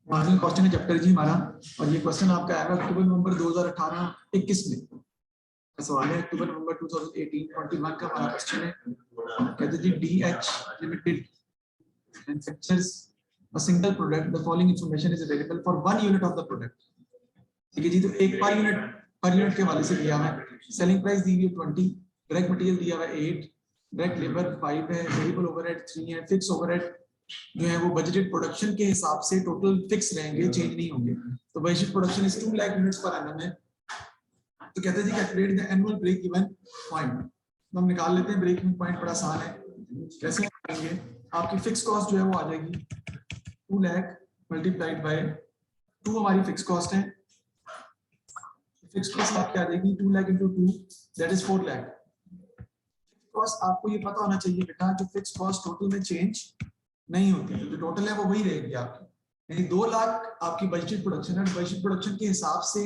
Marginal costing का chapter जी हमारा, और ये क्वेश्चन आपका आएगा अक्टूबर नवंबर 2018-21 में सवाल है। अक्टूबर नवंबर 2018-21 का हमारा क्वेश्चन है। कहते जी DH limited manufactures a single product, the following information is available for 1 unit of the product. ठीक है जी, तो एक पर यूनिट के हवाले से दिया है। सेलिंग प्राइस दी हुई है 20, डायरेक्ट मटेरियल दिया हुआ है 8, डायरेक्ट लेबर 5 है, वेरिएबल ओवरहेड 3 है, फिक्स ओवरहेड जो है वो बजटेड प्रोडक्शन के हिसाब से टोटल फिक्स रहेंगे, चेंज नहीं होंगे। तो budgeted production is 2 lakh units per annum है। तो कहते हैं जी calculate the annual break even point. तो हम निकाल लेते हैं ब्रेक इवन पॉइंट, बड़ा आसान है। कैसे निकालेंगे? आपकी फिक्स कॉस्ट जो है वो आ जाएगी 2 लाख मल्टीप्लाइड बाय 2 हमारी फिक्स कॉस्ट है। फिक्स कॉस्ट आपकी आ जाएगी 2 lakh into 2 that is 4 lakh. Cost आपको ये पता होना चाहिए बेटा, जो फिक्स कॉस्ट टोटल में चेंज नहीं होती है, जो टोटल है वो वही रहेगी आपकी। यानी 2 लाख आपकी बजटेड प्रोडक्शन है, बजटेड प्रोडक्शन के हिसाब से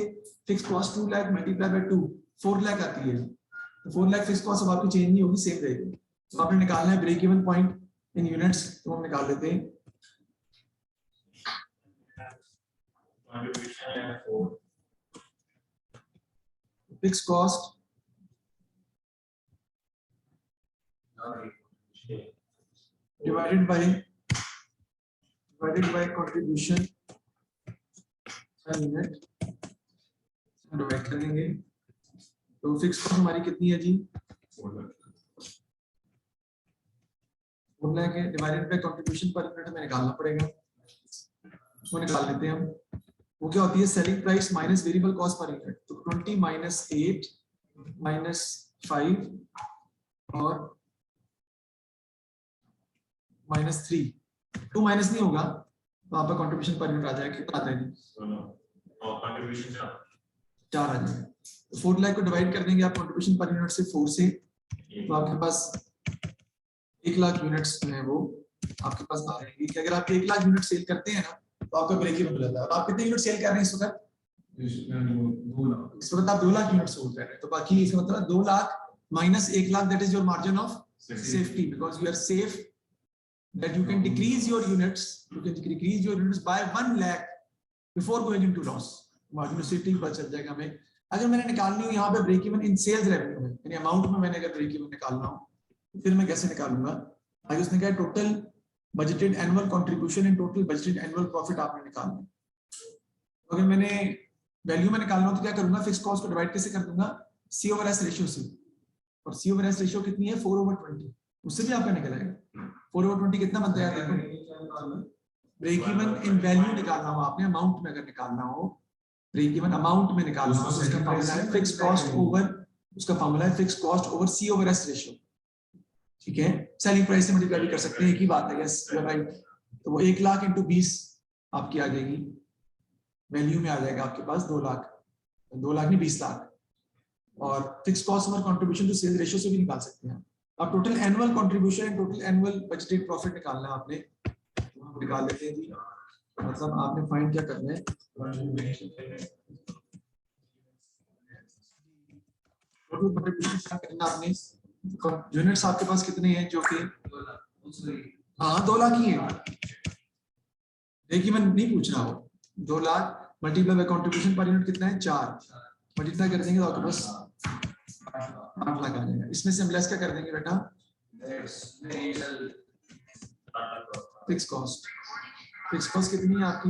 fix cost 2 lakh multiply by 2 4 lakh आती है। तो 4 लाख फिक्स कॉस्ट अब आपकी चेंज नहीं होगी, सेम रहेगी। तो आपने निकालना है break even point in units, तो हम निकाल लेते हैं। Fix cost divided by contribution per unit divide करेंगे। तो फिक्स कॉस्ट हमारी कितनी है जी? 4 लाख है, divided by contribution per unit हमें निकालना पड़ेगा। उसको निकाल लेते हैं हम। वो क्या होती है? Selling price minus variable cost per unit. तो 20 माइनस 8 माइनस 5 और माइनस 3, 2 माइनस नहीं होगा तो आपका कंट्रीब्यूशन पर यूनिट आ जाएगा। कितना आता है जी? कंट्रीब्यूशन 4 आ जाएगा। तो 4 लाख को डिवाइड कर देंगे आप कंट्रीब्यूशन पर यूनिट से 4 से, तो आपके पास 1 लाख यूनिट्स जो है वो आपके पास आ रहेंगी। कि अगर आप 1 लाख यूनिट सेल करते हैं ना तो आपका ब्रेक इवन हो जाता है। आप कितने यूनिट सेल कर रहे हैं इस वक्त? इस वक्त आप 2 लाख यूनिट सेल कर रहे हैं। तो बाकी इसका मतलब 2 lakh minus 1 lakh, that is your margin of safety, because you are safe that you can decrease your units, by 1 lakh before going into loss. Margin of safety पता चल जाएगा हमें। अगर मैंने निकालनी हो यहाँ पे break even in sales revenue में, यानी अमाउंट में मैंने अगर ब्रेक इवन निकालना हो तो फिर मैं कैसे निकालूंगा? आगे उसने कहा total budgeted annual contribution and total budgeted annual profit आपने निकालना है। अगर मैंने वैल्यू में निकालना हो तो क्या करूंगा? फिक्स कॉस्ट को डिवाइड कैसे कर दूंगा? सी ओवर एस रेशियो से, और सी ओवर एस रेशियो कितनी है? 4/20, उससे भी आपका निकल आएगा। 4/20 कितना बनता है? देखो, ब्रेक इवन इन वैल्यू निकालना हो आपने, अमाउंट में अगर निकालना हो, ब्रेक इवन अमाउंट में निकालना हो, उसका फार्मूला है फिक्स कॉस्ट ओवर, उसका फार्मूला है फिक्स कॉस्ट ओवर सी ओवर एस रेशियो। ठीक है, सेलिंग प्राइस से मल्टीप्लाई कर सकते हैं, एक ही बात है। Yes you are right. तो वो 1 लाख into 20 आपकी आ जाएगी, वैल्यू में आ जाएगा आपके पास 2 लाख, 2 लाख नहीं 20 लाख। और fix cost over contribution to sales ratio से भी निकाल सकते हैं आप। Total annual contribution and total annual budgeted profit निकालना है आपने, तो निकाल लेते हैं जी। मतलब आपने फाइंड क्या करना है? टोटल कंट्रीब्यूशन क्या करना आपने? यूनिट्स आपके पास कितने हैं? जो कि हाँ 2 लाख ही है। देखिए मैं नहीं पूछ रहा हूँ। 2 lakh multiply by contribution per unit कितना है? 4 मल्टीप्लाई कर देंगे तो आपके पास 8 लाख आ जाएगा। इसमें से हम लेस क्या कर देंगे बेटा? Fix cost. फिक्स कॉस्ट कितनी है आपकी?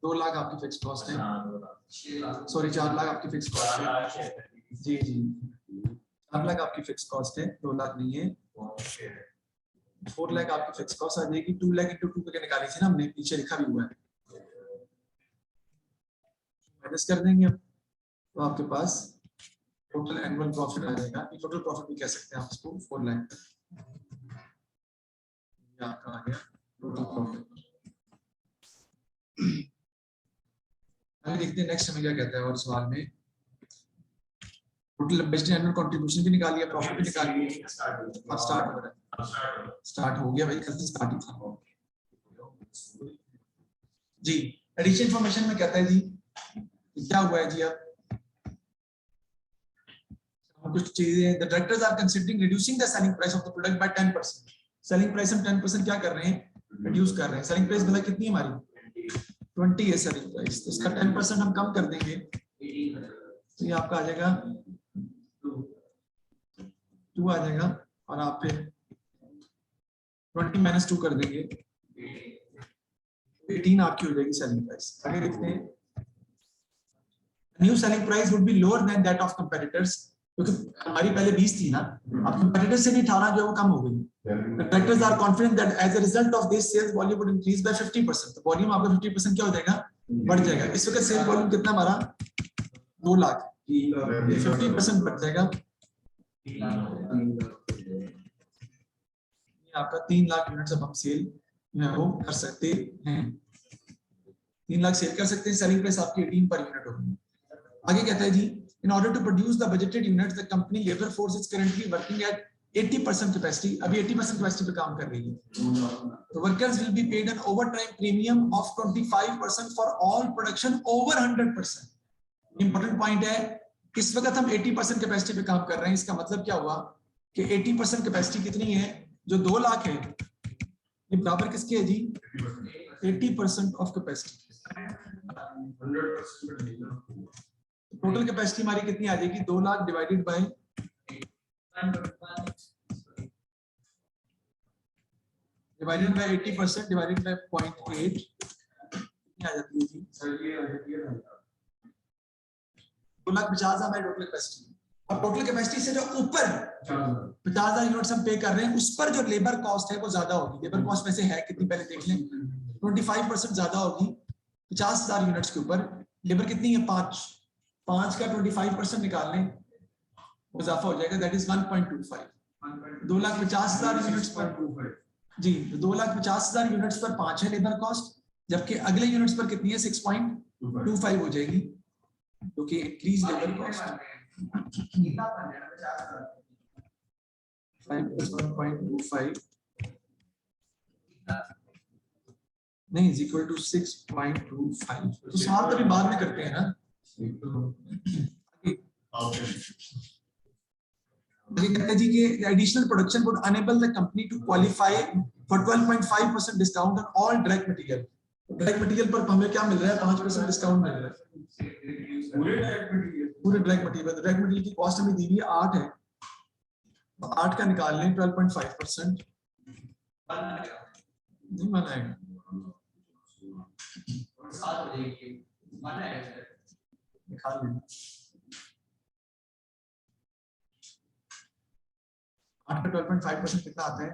2 लाख आपकी फिक्स कॉस्ट है। सॉरी 4 लाख आपकी फिक्स कॉस्ट है। जी जी 4 लाख आपकी फिक्स कॉस्ट है, 2 लाख नहीं है। 4 लाख आपकी फिक्स कॉस्ट आ जाएगी। 2 लाख into 2 करके निकाली थी ना हमने, पीछे लिखा भी हुआ है। माइनस कर देंगे अब, तो आपके पास टोटल एनुअल प्रॉफिट आ जाएगा। टोटल प्रॉफिट भी कह सकते हैं आप इसको 4 लाख। ये आपका आ गया टोटल प्रॉफिट। आगे देखते हैं नेक्स्ट हमें क्या कहता है और सवाल में। टोटल बजटेड एनुअल कंट्रीब्यूशन भी निकाल लिया, प्रॉफिट भी निकाल लिया। अब स्टार्ट हो रहा है, स्टार्ट हो गया भाई, कल से स्टार्ट ही था जी। एडिशन इंफॉर्मेशन में कहता है जी क्या हुआ है जी। अब कुछ चीजें, the directors are considering reducing the selling price of the product by 10%। Selling price हम 10% क्या कर रहे हैं? रिड्यूस कर रहे हैं। सेलिंग प्राइस मतलब कितनी है हमारी 20 है सेलिंग प्राइस, तो इसका 10% हम कम कर देंगे तो ये आपका आ जाएगा 2 आ जाएगा, और आप फिर 20 - 2 कर देंगे 18 आपकी हो जाएगी सेलिंग प्राइस। आगे देखते हैं, new selling price would be lower than that of competitors, क्योंकि हमारी पहले 20 थी ना, अब कंपेटिटर से भी 18 जो है वो कम हो गई। Competitors are confident that as a result of this sales volume would increase by 50%, तो वॉल्यूम आपका 50% क्या हो जाएगा, बढ़ जाएगा। इस वक्त सेल वॉल्यूम कितना हमारा 2 लाख, ये 50% बढ़ जाएगा, ये आपका 3 लाख यूनिट्स अब हम सेल वो कर सकते हैं, 3 लाख सेल कर सकते हैं। सेलिंग प्राइस आपकी 18 पर यूनिट होगी। आगे कहता है जी, in order to produce the budgeted units the company labor force is currently working at 80% capacity, अभी 80% capacity पे काम कर रही है। तो workers will be paid an overtime premium of 25% for all production over 100%। important point है, इस वक्त हम 80% कैपेसिटी पे काम कर रहे हैं, इसका मतलब क्या हुआ कि 80% कैपेसिटी कितनी है, जो 2 लाख है, ये बराबर किसके है जी, 80% ऑफ कैपेसिटी। टोटल कैपेसिटी हमारी कितनी आ जाएगी, 2 lakh divided by 80% divided by 0.8 कितनी आ जाती है जी, 2,50,000 हमारी टोटल कैपेसिटी। और टोटल कैपेसिटी से जो ऊपर 50,000 यूनिट्स हम पे कर रहे हैं, उस पर जो लेबर कॉस्ट है वो ज्यादा होगी। लेबर कॉस्ट वैसे है कितनी पहले देख लें, 25% ज्यादा होगी 50,000 यूनिट्स के ऊपर। लेबर कितनी है, 5 का 25% निकाल लें, वो इजाफा हो जाएगा, दैट इज 1.25। 2,50,000 यूनिट्स पर जी, 2,50,000 यूनिट्स पर 5 है लेबर कॉस्ट, जबकि अगले यूनिट्स पर कितनी है, 6.25 हो जाएगी, क्योंकि इंक्रीज लेबर कॉस्ट 5.25 नहीं इज इक्वल टू 6.25। तो सवाल तभी बाद में करते हैं ना। कहते हैं जी कि additional production would enable the company to qualify for 12.5% discount on all direct material. Direct material पर हमें क्या मिल रहा है, 5% डिस्काउंट मिल रहा है पूरे डायरेक्ट मटेरियल। डायरेक्ट मटेरियल की कॉस्ट हमें दी हुई 8 है, तो 8 का निकाल लें 12.5%, नहीं माना है निकाल लें 8 का 12.5% कितना आता है,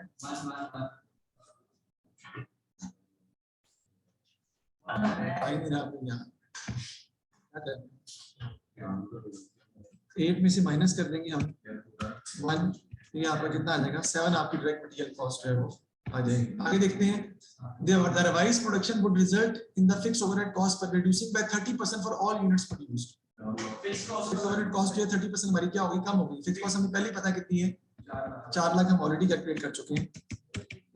8 में से माइनस कर देंगे हम 1, तो यहाँ पर कितना आ जाएगा, 7 आपकी डायरेक्ट मटेरियल कॉस्ट है वो आ जाएगी। आगे देखते हैं, the revised production would result in the fixed overhead cost per reducing by 30% for all units produced। fixed overhead cost जो है 30% हमारी क्या होगी, कम होगी। फिक्स कॉस्ट हमें पहले ही पता कितनी है, 4 लाख हम ऑलरेडी कैलकुलेट कर चुके हैं।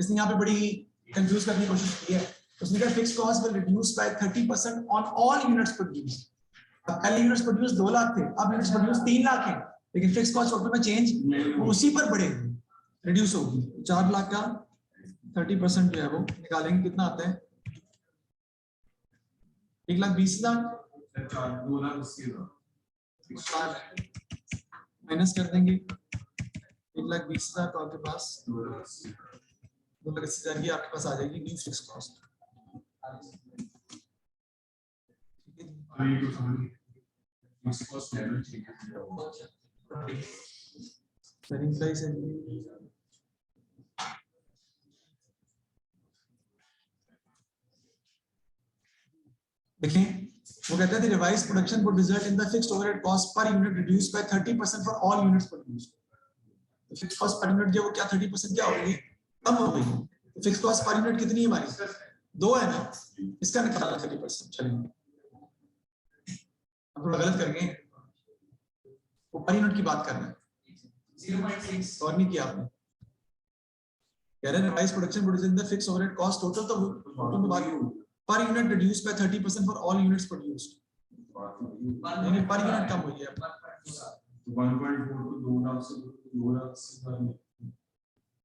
इसने यहाँ पे बड़ी कंफ्यूज करने की कोशिश की है, उसने कहा fix cost will reduce by 30% on all units produced. अब पहले यूनिट्स प्रोड्यूस 2 लाख थे, अब यूनिट्स प्रोड्यूस 3 लाख है, लेकिन फिक्स कॉस्ट टोटल में चेंज उसी पर बढ़ेगी, रिड्यूस होगी। 4 लाख का 30% जो है वो निकालेंगे, कितना आता है, 1,20,000 माइनस कर देंगे 1,20,000 तो आपके पास 2,80,000 की आपके पास आ जाएगी new fix cost. Selling price है देखें, वो कहते हैं revise production would result in the fixed overhead cost per unit reduce by 30% for all units produced. तो फिक्स्ड कॉस्ट पर यूनिट जो वो क्या 30% क्या हो गई, कम हो गई। तो फिक्स्ड कॉस्ट पर यूनिट कितनी है हमारी, 2 है ना, इसका निकालना 30%। चलिए अब थोड़ा गलत कर गए, वो पर यूनिट की बात कर रहे हैं, 0.6 और नहीं किया आपने। कह रहे हैं revise production would result in the fixed overhead cost total, तो टोटल में बात per unit reduced by 30% for all units produced। यानी per unit कम हुई है 1.4 to 2 लाख से 2 लाख से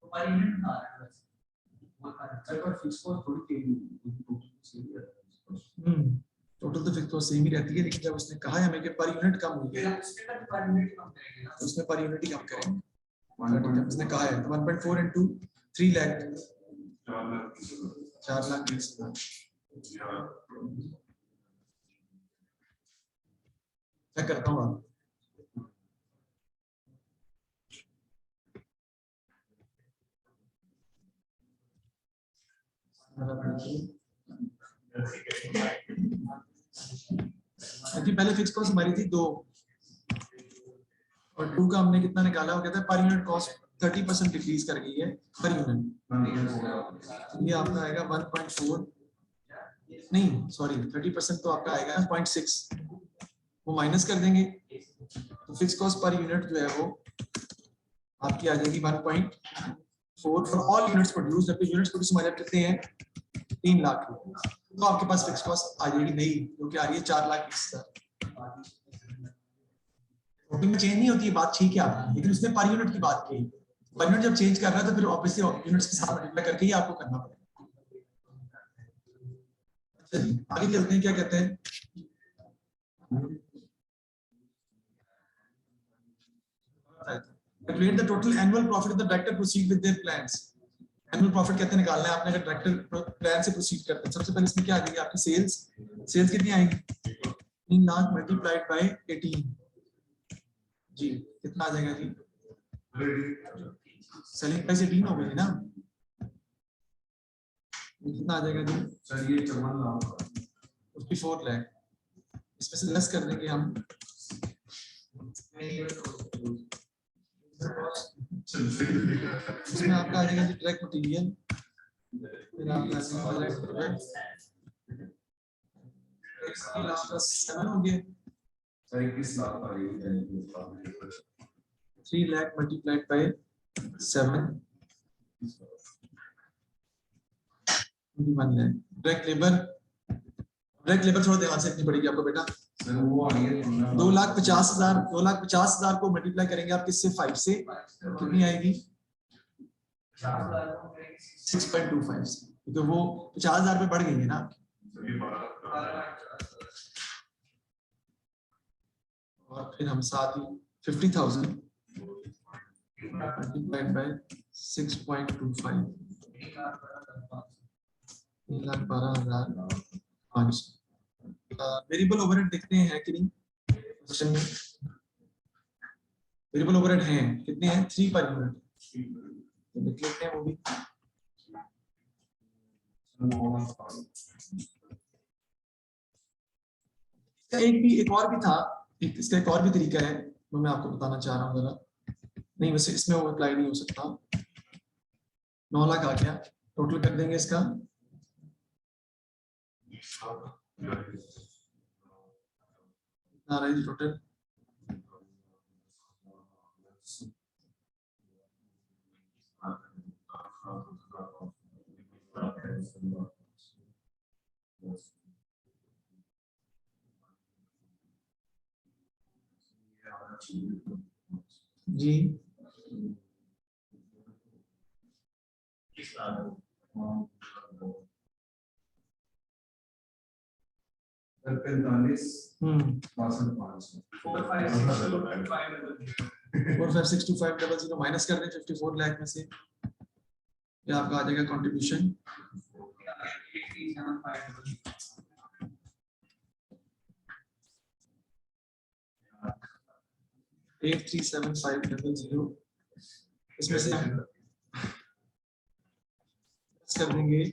पर यूनिट टोटल तो फिक्स कॉस्ट सेम ही रहती है, लेकिन जब उसने कहा है हमें कि पर यूनिट कम हुई है, उसमें पर यूनिट ही कम करेंगे। उसने कहा है 1.4 into 3 लाख 4,20,000। मैं करता हूँ आप पहले फिक्स कॉस्ट हमारी थी 2 और 2 का हमने कितना निकाला, हो गया था पर यूनिट कॉस्ट 30% डिक्रीज कर गई है पर यूनिट। ये आपका आएगा 1.4 नहीं सॉरी 30% तो आपका आएगा 0.6, वो माइनस कर देंगे तो फिक्स कॉस्ट पर यूनिट जो है वो आपकी आ जाएगी 1.4 फॉर ऑल यूनिट्स प्रोड्यूस। जबकि यूनिट्स प्रोड्यूस हमारे कितने हैं 3 लाख, तो आपके पास फिक्स कॉस्ट आ जाएगी नहीं, जो कि आ रही है 4,20,000। में चेंज नहीं होती है बात, ठीक है आपने, लेकिन उसने पर यूनिट की बात की। पर यूनिट जब चेंज कर रहा है तो फिर ऑब्वियसली यूनिट्स के साथ मल्टीप्लाई करके ही आपको करना पड़ेगा। चलिए आगे चलते हैं, क्या कहते हैं। Calculate the total annual profit of the director proceed with their plans। Annual profit कैसे निकालना है आपने, अगर डायरेक्टर प्लान से प्रोसीड करते हैं। सबसे पहले इसमें क्या आ जाएगी आपकी सेल्स कितनी आएगी 3 लाख मल्टीप्लाइड बाय 18 जी, कितना आ जाएगा जी, सेलिंग प्राइस 18 हो गई ना, कितना आ जाएगा जी सर ये 54 लाख, उसकी 4 लाख, इसमें से लेस कर देंगे हम इसमें आपका आ जाएगा जी डायरेक्ट मटेरियल, फिर आपका डायरेक्ट प्रोडक्ट 7 हो गया, 21 लाख आ गई, 3 lakh multiplied by 7 21 lakh. Direct labour थोड़ा ध्यान से रखनी पड़ेगी आपको बेटा। 2,50,000 को मल्टीप्लाई करेंगे आप किससे 5 से, कितनी आएगी 6.25 से, तो वो 50,000 पे बढ़ गई है ना। और फिर हम साथ ही 50,000 मल्टीप्लाइड बाय 6.25 1,12,500। वेरिएबल ओवरहेड देखते हैं कि नहीं क्वेश्चन में, वेरिएबल ओवरहेड हैं कितने हैं 3 पर यूनिट, तो लिख लेते हैं वो भी। एक और भी था, इसका एक और भी तरीका है, वो मैं आपको बताना चाह रहा हूँ जरा। नहीं वैसे इसमें वो अप्लाई नहीं हो सकता, 9 लाख आ गया, टोटल कर देंगे इसका टोटल 4562500 माइनस कर दें 54 लाख में से, ये आपका आ जाएगा कंट्रीब्यूशन 837500। इसमें से कर देंगे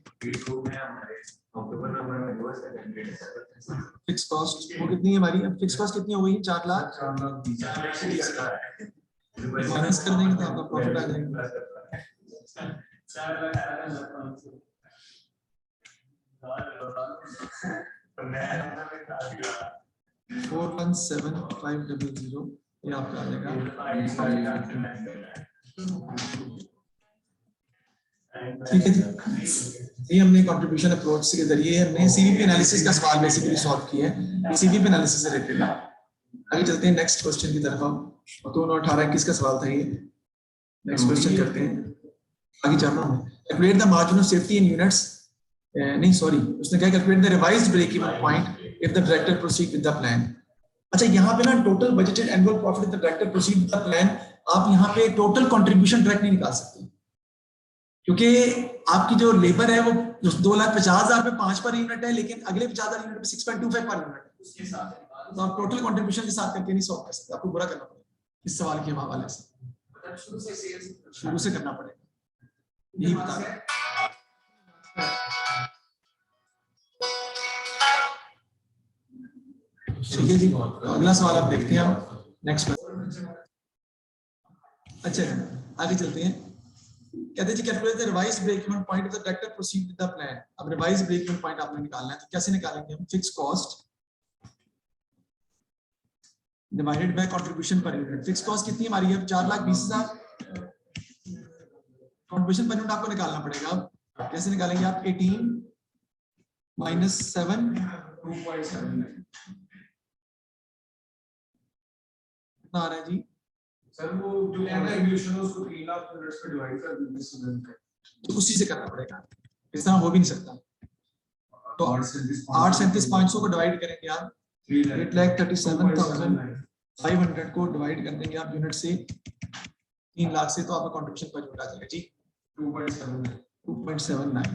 फिक्स कॉस्ट, वो कितनी है हमारी, अब फिक्स कॉस्ट कितनी हो गई 4 लाख, माइनस कर देंगे तो आपका प्रॉफिट आ जाएगा 417,500, ये आपका आ जाएगा। ठीक है जी, ये हमने कंट्रीब्यूशन अप्रोच के जरिए हमने सीवीपी एनालिसिस का सवाल बेसिकली सॉल्व किया है, सीवीपी एनालिसिस से रिलेटेड। आगे चलते हैं नेक्स्ट क्वेश्चन की तरफ। हम 2018-21 का सवाल था ये, नेक्स्ट क्वेश्चन करते हैं, आगे चल रहा हूँ। Calculate the margin of safety in units, नहीं सॉरी, उसने क्या calculate the revised break even point if the director proceed with the plan. अच्छा यहाँ पे ना total budgeted annual profit if the director proceed with the plan, आप यहाँ पे टोटल कंट्रीब्यूशन डायरेक्ट नहीं निकाल सकते, क्योंकि आपकी जो लेबर है वो 2,50,000 पे 5 पर यूनिट है, लेकिन अगले 50,000 यूनिट पे 6.25 पर यूनिट है, उसके साथ तो आप टोटल कंट्रीब्यूशन के साथ करके नहीं सॉल्व कर सकते, आपको बुरा करना पड़ेगा इस सवाल के हवाले से, मतलब शुरू से करना पड़ेगा, यही बता रहा है। ठीक है जी, अगला सवाल आप देखते हैं, आप नेक्स्ट। अच्छा आगे चलते हैं, कहते हैं जी calculate the revised break even point of the director proceed with the plan. अब रिवाइज्ड ब्रेक इवन पॉइंट आपने निकालना है, तो कैसे निकालेंगे हम? Fix cost divided by contribution per unit. Fix cost कितनी हमारी है? 4,20,000। कंट्रीब्यूशन पर यूनिट आपको निकालना पड़ेगा। अब कैसे निकालेंगे आप? 18 माइनस 7 2.7 कितना आ रहा है जी? सर वो जो कंट्रीब्यूशन है उसको 3 लाख यूनिट्स पे डिवाइड कर देंगे स्टूडेंट का, तो उसी से करना पड़ेगा, इस तरह हो भी नहीं सकता। तो 837,500 को डिवाइड करेंगे आप 8,37,500 को डिवाइड कर देंगे आप यूनिट से 3 लाख से, तो आपका कंट्रीब्यूशन पर यूनिट आ जाएगा जी 2.79।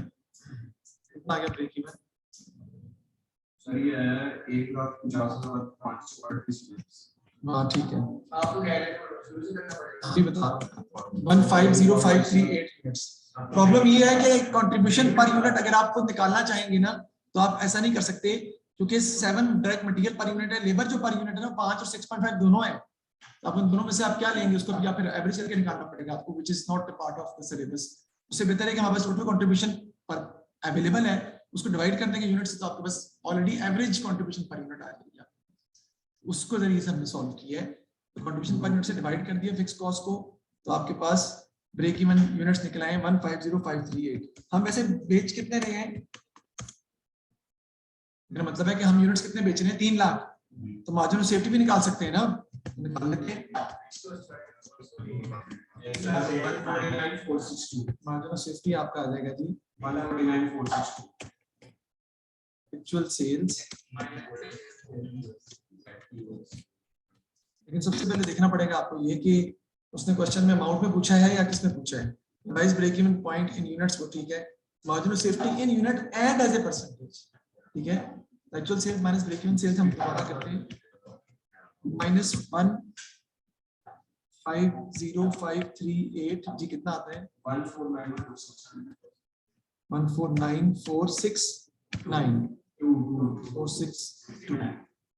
कितना आ गया ब्रेक इवन? सर ये है 1,50,538। हाँ ठीक है, आपको कह रहे हैं शुरू से करना पड़ेगा, अभी बता रहा हूं। 150,538 यूनिट्स। प्रॉब्लम ये है कि कंट्रीब्यूशन पर यूनिट अगर आप खुद निकालना चाहेंगे ना, तो आप ऐसा नहीं कर सकते, क्योंकि 7 डायरेक्ट मटेरियल पर यूनिट है, लेबर जो पर यूनिट है ना 5 और 6.5 दोनों है, तो आप उन दोनों में से आप क्या लेंगे उसको, या फिर एवरेज करके निकालना पड़ेगा आपको, which is not a part of the syllabus. उससे बेहतर है कि हमारे पास टोटल कंट्रीब्यूशन पर अवेलेबल है, उसको डिवाइड कर देंगे यूनिट से, तो आपके पास already average contribution per unit आ जाएगी, उसको जरिए से हमने सॉल्व किया है। तो कंट्रीब्यूशन पर यूनिट से डिवाइड कर दिया फिक्स कॉस्ट को, तो आपके पास ब्रेक इवन यूनिट्स निकला है 150,538। हम वैसे बेच कितने रहे हैं? मेरा मतलब है कि हम यूनिट्स कितने बेच रहे हैं? 3 लाख। तो मार्जिन ऑफ सेफ्टी भी निकाल सकते हैं ना, निकाल लेते हैं। मार्जिन ऑफ सेफ्टी आपका आ जाएगा जी 149,462। एक्चुअल सेल्स, लेकिन सबसे पहले देखना पड़ेगा आपको ये कि उसने क्वेश्चन में अमाउंट में पूछा है या किसमें पूछा है। Revise break even point in units को, ठीक है, margin of safety in unit and as a percentage, ठीक है। Actual sales minus break even sales हम दोबारा करते हैं, -150,538 जी कितना आता है? 149,469।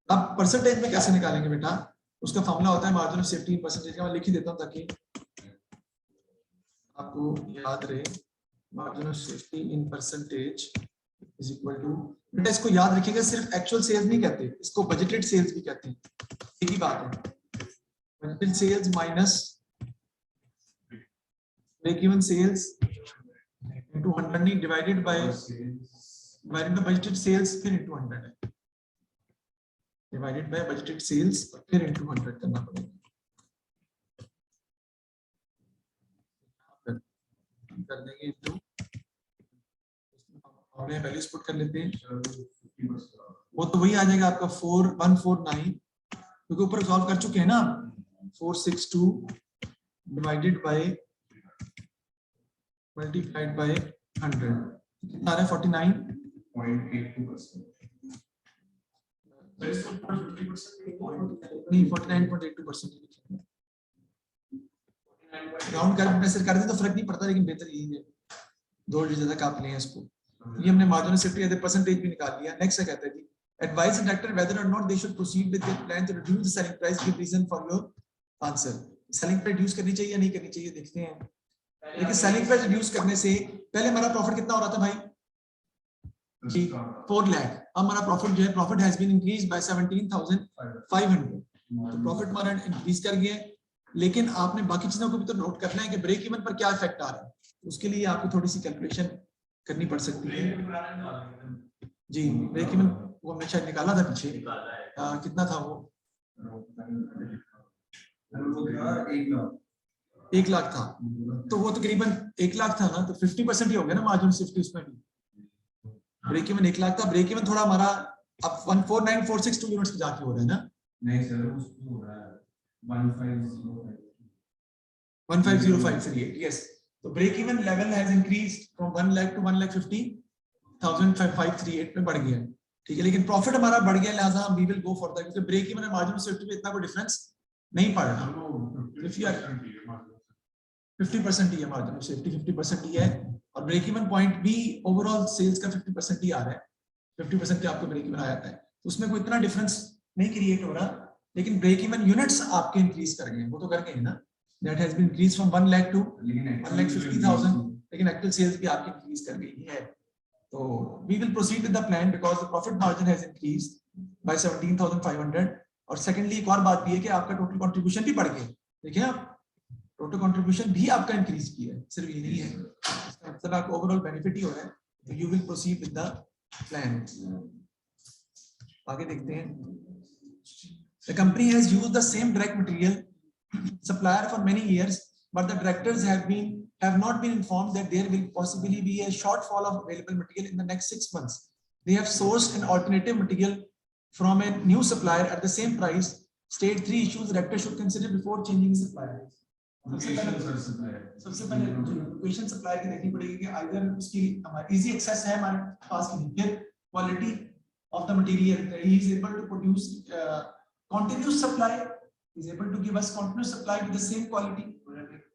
अब परसेंटेज में कैसे निकालेंगे बेटा? उसका फॉर्मूला होता है margin of safety in percentage का, मैं लिख ही देता हूं ताकि आपको याद रहे। Margin of safety in percentage is equal to, बेटा इसको याद रखिएगा, सिर्फ एक्चुअल सेल्स नहीं कहते, इसको बजटेड सेल्स भी कहते हैं, एक ही बात है। Budgeted sales minus break even sales into 100 नहीं, डिवाइडेड बाय बजटेड सेल्स फिर इनटू 100 है, डिवाइडेड बाय बजटेड सेल्स फिर इनटू 100 करना पड़ेगा। कर देंगे इनटू, हमने वैल्यूज पुट कर लेते हैं, वो तो वही आ जाएगा आपका 4149, क्योंकि ऊपर सॉल्व कर चुके हैं ना, 462 डिवाइडेड बाय मल्टीप्लाइड बाय 100 कितना आ रहा है? 49.82%। नहीं 49.82% राउंड कर वैसे कर दे तो फर्क नहीं पड़ता, लेकिन बेहतर यही है 2 डिजिट तक आप लें इसको। ये हमने margin of safety as a percentage भी निकाल लिया। नेक्स्ट कहता है जी एडवाइस डायरेक्टर वेदर और not they should proceed with their plan to reduce the selling price, give reason for your answer. Selling price reduce करनी चाहिए या नहीं करनी चाहिए देखते हैं। लेकिन सेलिंग प्राइस रिड्यूस करने से पहले हमारा प्रॉफिट कितना हो रहा था भाई जी? 4 लाख। अब हमारा प्रॉफिट जो है, profit has been increased by 17,500, तो प्रॉफिट हमारा इंक्रीज कर गया है। लेकिन आपने बाकी चीजों को भी तो नोट करना है कि ब्रेक इवन पर क्या इफेक्ट आ रहा है, उसके लिए आपको थोड़ी सी कैलकुलेशन करनी पड़ सकती है जी। ब्रेक इवन वो हमने शायद निकाला था पीछे, कितना था वो? 1 लाख था, तो वो तकरीबन 1 लाख था ना, तो 50% ही हो गया ना मार्जिन सेफ्टी उसमें भी। ब्रेक इवन 1 लाख था, ब्रेक इवन थोड़ा हमारा अब 149462 यूनिट्स पे जाके हो रहा है ना। नहीं सर, उसको हो रहा है 150538, yes. So break even level has increased from 1 lakh to 1,50,538 पे बढ़ गया है, ठीक है, लेकिन प्रॉफिट हमारा बढ़ गया, लिहाजा we will go for that, क्योंकि ब्रेक इवन और मार्जिन सेफ्टी में इतना कोई डिफरेंस नहीं पड़ रहा। If you are 50% ही है मार्जिन सेफ्टी, 50% ही है, और ब्रेक इवन पॉइंट भी ओवरऑल सेल्स का 50% ही आ रहा है, 50% के आपको ब्रेक इवन आ जाता है, तो उसमें कोई इतना डिफरेंस नहीं क्रिएट हो रहा, लेकिन ब्रेक इवन यूनिट्स आपके इंक्रीज कर गए, वो तो कर गए ना, that has been increased from 1 lakh to 1,50,000, लेकिन एक्चुअल सेल्स भी आपकी इंक्रीज कर गई है। तो we will proceed with the plan because the profit margin has increased by 17,500, और सेकेंडली एक और बात भी है कि आपका टोटल कंट्रीब्यूशन भी बढ़ गया, देखिए आप टोटल कंट्रीब्यूशन भी आपका इंक्रीज किया है, सिर्फ ये नहीं है, इसका मतलब आपको ओवरऑल बेनिफिट ही हो रहा है, तो you will proceed with the plan. आगे देखते हैं। The company has used the same direct material supplier for many years, but the directors have not been informed that there will possibly be a shortfall of available material in the next 6 months. They have sourced an alternative material from a new supplier at the same price. Stage 3 issues directors should consider before changing supplier. सबसे पहले location supplier की देखनी पड़ेगी कि either उसकी हमारी easy access है हमारे पास की, फिर quality of the material, he is able to produce continuous supply, is able to give us continuous supply with the same quality.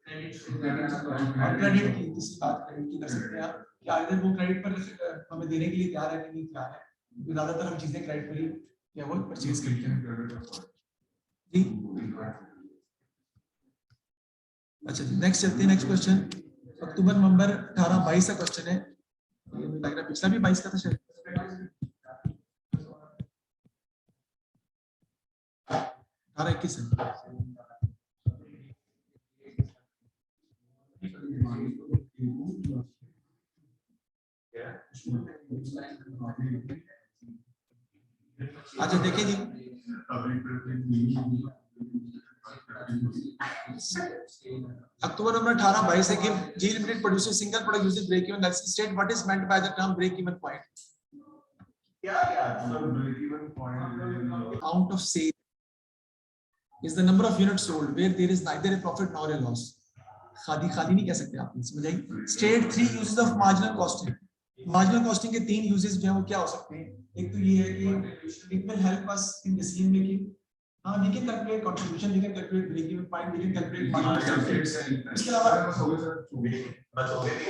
Credit की किसी बात क्रेडिट की कर सकते हैं आप, कि आइदर वो क्रेडिट पर हमें देने के लिए तैयार है कि नहीं तैयार है, ज्यादातर हम चीजें क्रेडिट पर ही या वो परचेज करते हैं जी। अच्छा जी, नेक्स्ट चलते हैं, नेक्स्ट क्वेश्चन अक्टूबर नवंबर 18-22 का क्वेश्चन है, ये लग रहा है पिछला भी 22 का था शायद, 18-21 है। अच्छा देखिए जी, अक्टूबर नवंबर 18-22 से give G limited produces single product uses break even, let's state what is meant by the term break even point. क्या break even point amount of sale is the number of units sold where there is neither a profit nor a loss. खाली खाली नहीं कह सकते आप, समझ आई। State 3 uses of marginal costing, marginal costing के 3 यूजेस जो है वो क्या हो सकते हैं, एक तो ये है कि it will help us in decision making, हां we can calculate contribution, we can calculate break even point, we can calculate marginal, इसके अलावा बस हो गया sir, we can also calculate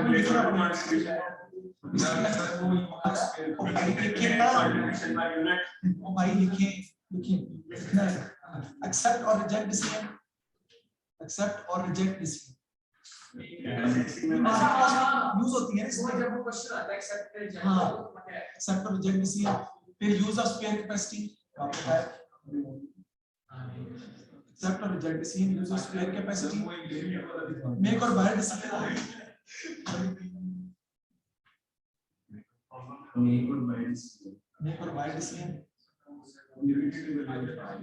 contribution, भाई लिखे एक्सेप्ट और रिजेक्ट डिसीजन, एक्सेप्ट और रिजेक्ट डिसीजन यूज होती है इसमें, जब वो क्वेश्चन आता है एक्सेप्ट रिजेक्ट, हां एक्सेप्ट और रिजेक्ट डिसीजन, फिर use of spare capacity, accept और reject decision, use of spare capacity, make or buy decision, make or buy decision,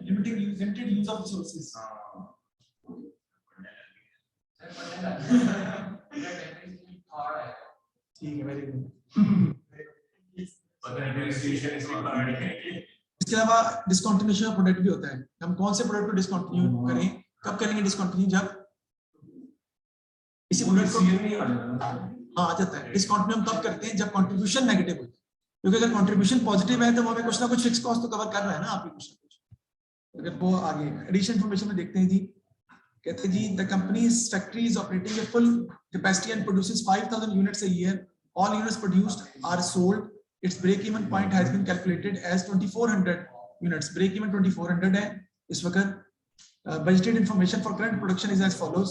limited use of resources, ठीक है, वेरी गुड। इसके अलावा डिसकंटिन्यूएशन ऑफ प्रोडक्ट भी होता है, हम कौन से प्रोडक्ट को डिसकंटिन्यू करें, कब करेंगे डिसकंटिन्यू, जब इसी प्रोडक्ट को हाँ आ जाता है, डिसकंटिन्यू हम तब करते हैं जब कंट्रीब्यूशन नेगेटिव हो, क्योंकि अगर कंट्रीब्यूशन पॉजिटिव है तो वो हमें कुछ ना कुछ फिक्स कॉस्ट तो कवर कर रहा है ना आपकी कुछ ना कुछ। अगर वो आगे एडिशनल इंफॉर्मेशन में देखते हैं जी, कहते हैं जी the company's factory is operating a full capacity and produces 5000 units a year, all units produced are sold, it's break even point has been calculated as 2400 units, break even 2400 है इस वक्त। Budgeted information for current production is as follows,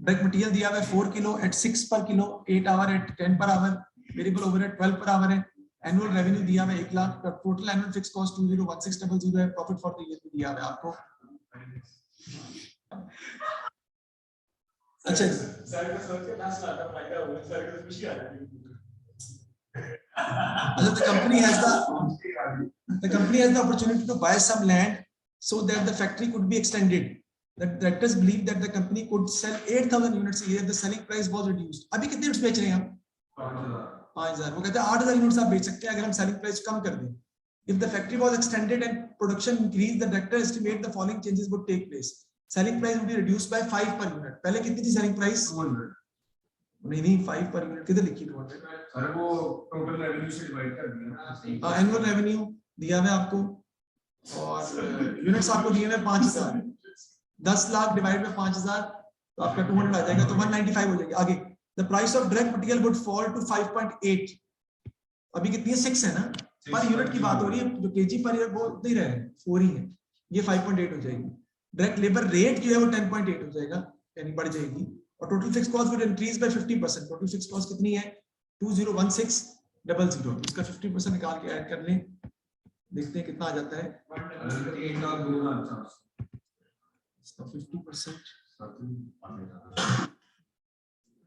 break material दिया हुआ है 4 kilo eight 6 पर kilo, 8 our eight 10 per hour, variable overhead 12 per hour है, annual revenue दिया हुआ है 1 lakh, total annual fix cost 201600 है, प्रॉफिट फॉर द ईयर दिया हुआ है आपको। अच्छा सर को सोच के लास्ट आता फायदा होगा, सर को खुशी आ जाती है। अच्छा, the company has the opportunity to buy some land so that the factory could be extended. The directors believe that the company could sell 8,000 units a year. The selling price was reduced. अभी कितने units बेच रहे हैं हम? 5,000. वो कहते हैं 8,000 units आप बेच सकते हैं अगर हम सेलिंग प्राइस कम कर दें. If the factory was extended and production increased, the director estimate the following changes would take place. Selling price would be reduced by 5 per unit. पहले कितनी थी selling price? 200. नहीं 5 per unit किधर लिखी 200? Sir वो total revenue से divide कर दिया. एनुअल रेवेन्यू दिया है आपको और यूनिट्स आपको दिए हैं 5,000. 10 लाख डिवाइड बाय 5,000 तो आपका 200 आ जाएगा, तो 195 हो जाएगी. आगे the price of direct material would fall to 5.8. अभी कितनी है? 6 है ना, पर यूनिट की बात हो रही है, जो केजी पर यूनिट वो नहीं रहे हैं, 4 ही है. ये 5.8 हो जाएगी. डायरेक्ट लेबर रेट जो है वो 10.8 हो जाएगा, यानी बढ़ जाएगी. और total fix cost would increase by 50%. Total fix cost कितनी है? 201600. इसका 50% निकाल के ऐड कर लें, देखते हैं कितना आ जाता है.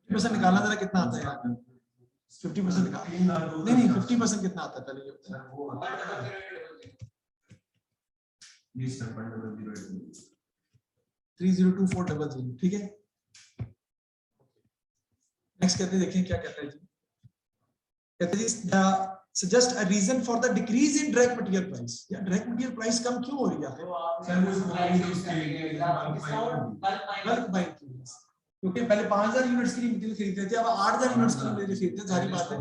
50% निकालना जरा कितना आता है यार. 50% निकाल. नहीं 50% कितना आता है पहले ये बताएं. 302400. ठीक है. नेक्स्ट कहते हैं, देखें क्या कहता है जी. कहते हैं जी suggest a reason for the decrease in direct material price. या direct material price कम क्यों हो रही है? बल्क बाइंग क्योंकि पहले 5,000 यूनिट्स के लिए मटेरियल खरीदते थे, अब 8,000 यूनिट्स के लिए मटेरियल खरीदते हैं. सारी बात है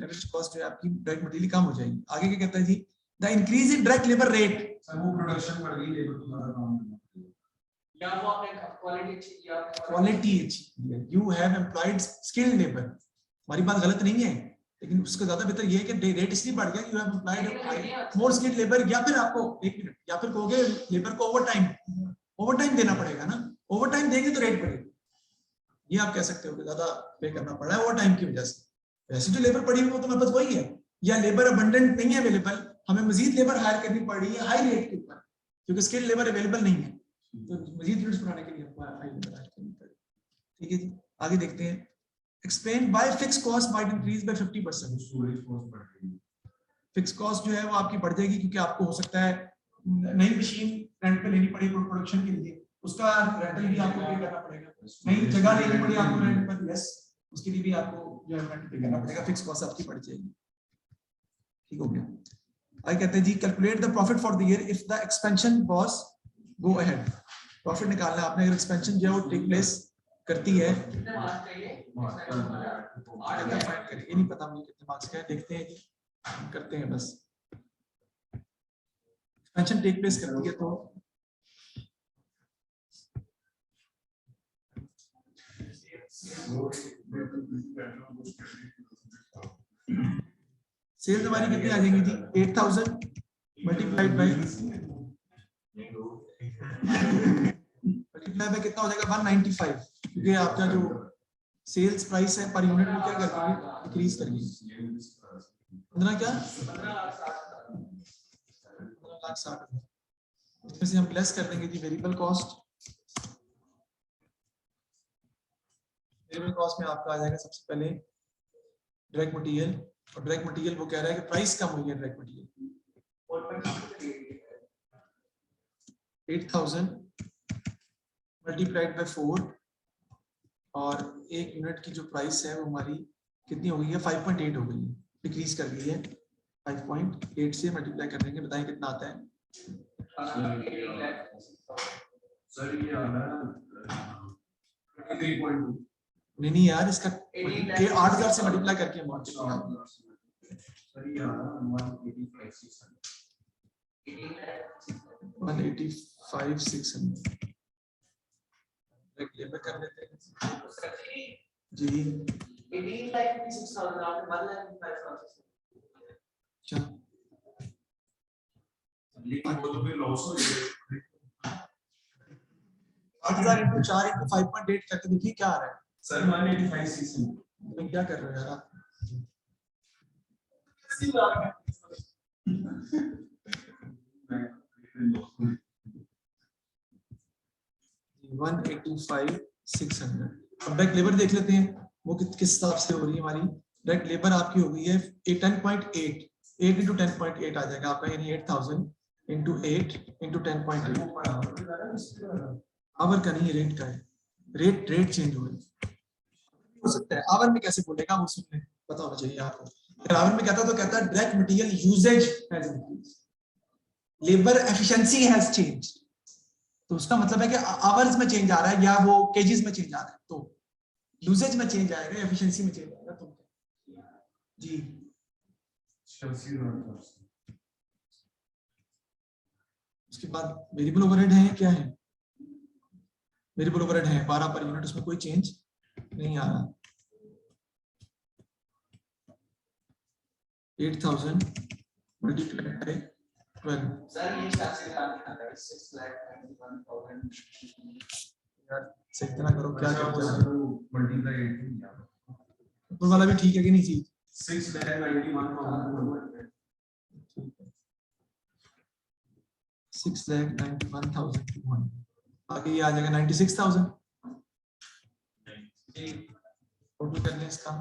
एवरेज कॉस्ट है आपकी डायरेक्ट मटेरियल कम हो जाएगी. आगे क्या कहता है जी? The increase in direct labour rate. Sir वो प्रोडक्शन बढ़ गई, लेबर तुम्हारा काम है या वो आपने क्वालिटी अच्छी किया. क्वालिटी अच्छी है. You have employed skilled labour. हमारी बात गलत नहीं है, लेकिन उसका ज्यादा बेहतर ये है कि रेट इसलिए बढ़ गया कि you have employed more skilled labour. या फिर आपको एक मिनट, या फिर कहोगे लेबर को ओवरटाइम देना पड़ेगा ना. ओवरटाइम देंगे तो रेट बढ़ेगा. ये आप कह सकते हो कि ज्यादा पे करना पड़ रहा है ओवरटाइम की वजह से. वैसे जो लेबर पड़ी हुई वो तो हमारे पास वही है, या लेबर अबंडेंट नहीं है अवेलेबल, हमें मजीद लेबर हायर करनी पड़ रही है हाई रेट के ऊपर, क्योंकि स्किल्ड लेबर अवेलेबल नहीं है, तो मजीद यूनिट्स बनाने के लिए हमको हाई लेबर हायर करनी पड़ी. ठीक है जी. आगे देखते हैं. Explain why fixed cost might increase by 50%. Fix cost जो है वो आपकी बढ़ जाएगी क्योंकि आपको हो सकता है नई मशीन रेंट पे लेनी पड़ेगी प्रोडक्शन के लिए, उसका रेंटल भी आपको पे करना पड़ेगा. नई जगह लेनी पड़ेगी आपको रेंट पर, यस, उसके लिए भी आपको जो है रेंट पे करना पड़ेगा. फिक्स कॉस्ट आपकी बढ़ जाएगी. ठीक हो गया. आगे कहते हैं जी calculate the profit for the year if the expansion was go ahead. Profit निकालना है आपने अगर एक्सपेंशन जो है वो टेक प्लेस करती है. कितने मार्क्स चाहिए? ये नहीं पता मुझे कितने मार्क्स का है, देखते हैं जी, करते हैं बस. एक्सपेंशन टेक प्लेस करती है तो सेल्स हमारी कितनी आ जाएंगी जी? 8,000 मल्टीप्लाइड बाय कितना हो जाएगा? 195. क्योंकि आपका जो सेल्स प्राइस है पर यूनिट में क्या कर देंगे? इंक्रीज करेंगे. 15 क्या? 15,60,000. इसमें से हम लेस कर देंगे जी वेरिएबल कॉस्ट. वेरिएबल कॉस्ट में आपका आ जाएगा सबसे पहले डायरेक्ट मटेरियल, और डायरेक्ट मटेरियल वो कह रहा है कि प्राइस कम हुई है डायरेक्ट मटेरियल. 8,000 मल्टीप्लाइड बाय 4, और एक यूनिट की जो प्राइस है वो हमारी कितनी हो गई है? 5.8 हो गई है, डिक्रीज कर गई है. 5.8 से मल्टीप्लाई कर देंगे, बताएं कितना आता है? सर ये आ रहा है 3.2. नहीं यार, इसका 8,000 से मल्टीप्लाई करके हम सर ये आ रहा है 185,600 लेबर कर लेते हैं जी. 18,56,000 आपने 1,05,000. चलो लेकिन वो तो फिर लॉस हो जाएगा. 8,000 × 4 × 5.8 करके देखिए क्या आ रहा है. सर 185,600. मैं क्या कर रहे हो यार आप? 185,600. अब डायरेक्ट लेबर देख लेते हैं वो किस हिसाब से हो रही है हमारी. डायरेक्ट लेबर आपकी हो गई है 10.8. 8 × 10.8 आ जाएगा आपका, यानी 8,000 into 8 into 10.8 आवर का नहीं, रेट का है, रेट चेंज हो सकता है। आवर में कैसे बोलेगा वो सुनने पता होना चाहिए आपको। अगर आवर में कहता तो कहता है direct material usages has increased, labour efficiency has changed, तो उसका मतलब है कि आवर्स में चेंज आ रहा है या वो केजीज में चेंज आ रहा है, तो यूजेज में चेंज आएगा, एफिशिएंसी में चेंज आएगा। तो जी उसके बाद वेरिएबल ओवरहेड है, क्या है वेरिएबल ओवरहेड है 12 पर यूनिट, उसमें कोई चेंज नहीं आ रहा। 8000 मल्टीप्लाइड बाय 12। सर ये कैसे आता है 6,91,000 यार सही तरह करो, क्या करते हो मल्टीप्लाई 18 ऊपर वाला भी ठीक है कि नहीं चीज? 6,91,000 6,91,200, आगे ये आ जाएगा 96,000। टोटल कर लें इसका,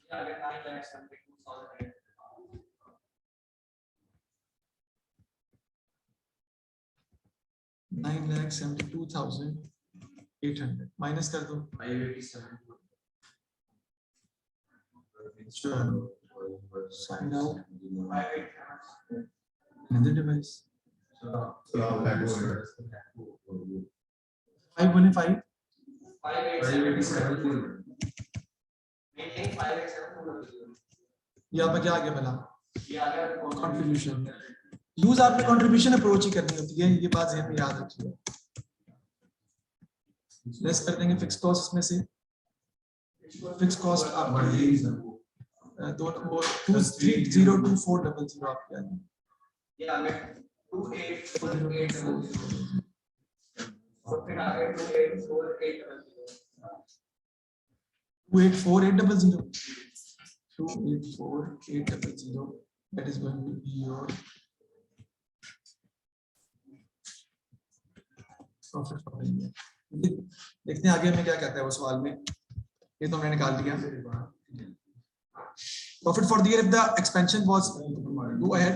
आगे 9,72,000 9,72,800 माइनस कर दो। 587 Sign out. Another device. 515 यहाँ पर क्या आ गया भला? कंट्रीब्यूशन। यूज आपने कंट्रीब्यूशन अप्रोच ही करनी होती है, ये बात ज़हन में याद रखिए। लेस कर देंगे फिक्स कॉस्ट इसमें से, फिक्स कॉस्ट आप दो नंबर 2302400 आपके आ जाएंगे। ये आ गया 284800 फिर आ गया 284800 284800 that is going to be your profit for the year। देखते हैं आगे हमें क्या कहता है वो सवाल में, ये तो हमने निकाल लिया। Profit for the year if the expansion was go ahead,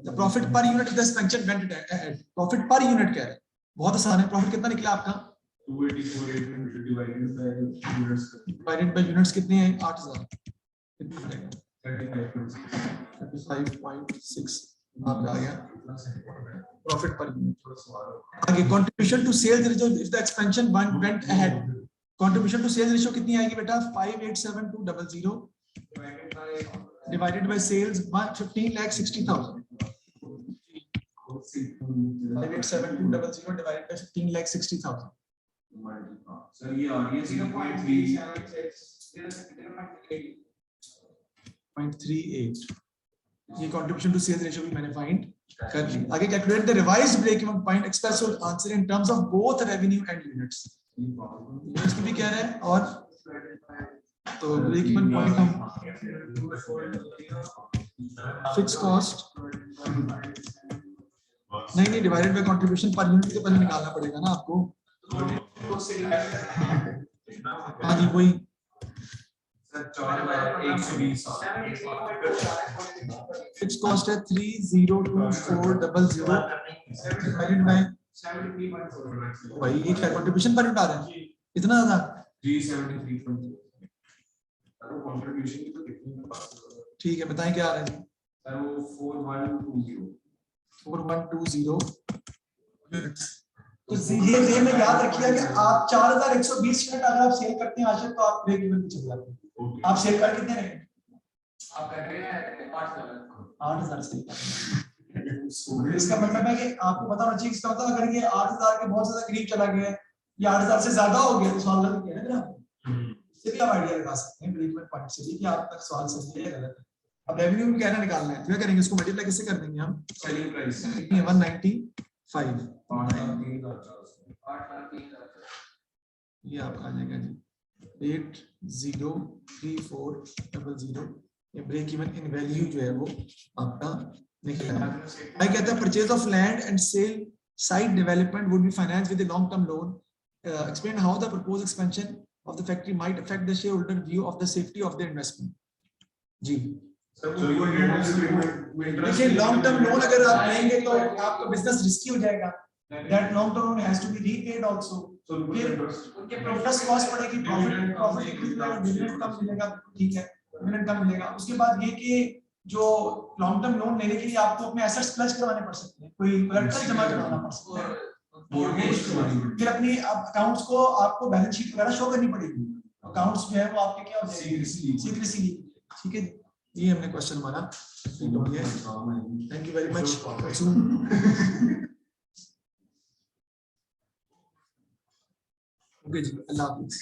the profit per unit if the expansion went ahead, profit per unit क्या है, बहुत आसान है। प्रॉफिट कितना निकला आपका? 284,800 डिवाइडेड बाय यूनिट्स कितने हैं? 8000, कितना आएगा? 35.6 35.6 आपका आ गया प्रॉफिट पर यूनिट। आगे contribution to sales ratio if the expansion went ahead, contribution to sales ratio कितनी आएगी बेटा? 587200 divided by sales 15,60,000, 587200 divided by 15,60,000। Sir ये आ रही है 0.38, ये कंट्रीब्यूशन टू सेल्स रेशियो भी मैंने फाइंड कर ली। आगे calculate the revised break even point express your answer in terms of both revenue and units. Units भी कह रहे हैं और तो ब्रेक इवन पॉइंट हम फिक्स कॉस्ट नहीं divided by contribution per unit के पहले निकालना पड़ेगा ना आपको। हाँ जी वही फिक्स कॉस्ट है 302400 डिवाइडेड बाय वही ये क्या कंट्रीब्यूशन पर यूनिट आ रहा है इतना ज्यादा 373.2 कंट्रीब्यूशन की तो कितनी ठीक है बताएं क्या आ रहा है जी? सर वो 4120 यूनिट्स। तो ये में याद रखिएगा कि आप 4120 यूनिट अगर आप सेल करते हैं आशिक तो आप ब्रेक इवन पे चले जाते हैं। आप सेल कर कितने रहे? आप कर रहे हैं 8,000 सेल कर रहे हैं। इसका मतलब है कि आपको पता होना चाहिए इसका मतलब अगर ये 8,000 के बहुत ज्यादा करीब चला गया है या 8,000 से ज्यादा हो गया तो सवाल गलत किया है ना। इससे भी आप आइडिया लगा सकते हैं ब्रेक इवन पॉइंट से भी कि आप तक सवाल सही है या गलत है। अब रेवेन्यू में क्या निकालना है, क्या करेंगे इसको मल्टीप्लाई किससे कर देंगे हम? सेलिंग प्राइस 195 ये आपका आ जाएगा जी 803400। ये ब्रेक इवन इन वैल्यू जो है वो आपका निकला है। आई कहता है purchase of land and sale site development would be financed with a long term loan. Explain how the proposed expansion of the factory might affect the shareholder view of the safety of their investment. जी देखिए long term loan अगर आप लेंगे तो आपका business risky हो जाएगा. That long term loan has to be repaid also. फिर उनके इंटरेस्ट कॉस्ट पड़ेगी, प्रॉफिट इंक्रीज होगा, डिविडेंड कम मिलेगा, ठीक है, डिविडेंड कम मिलेगा. उसके बाद ये कि जो लॉन्ग टर्म लोन लेने के लिए आपको अपने एसेट्स प्लस करवाने पड़ सकते हैं, कोई कोलैटरल जमा करवाना पड़ सकता है, फिर अपनी अकाउंट्स को आपको बैलेंस शीट वगैरह शो करनी पड़ेगी. अकाउंट्स जो है वो आपके क्या हो जाएंगे, सीक्रेसी. ठीक है, ये हमने क्वेश्चन माना. Thank you very much. Okay जी, अल्लाह हाफिज़.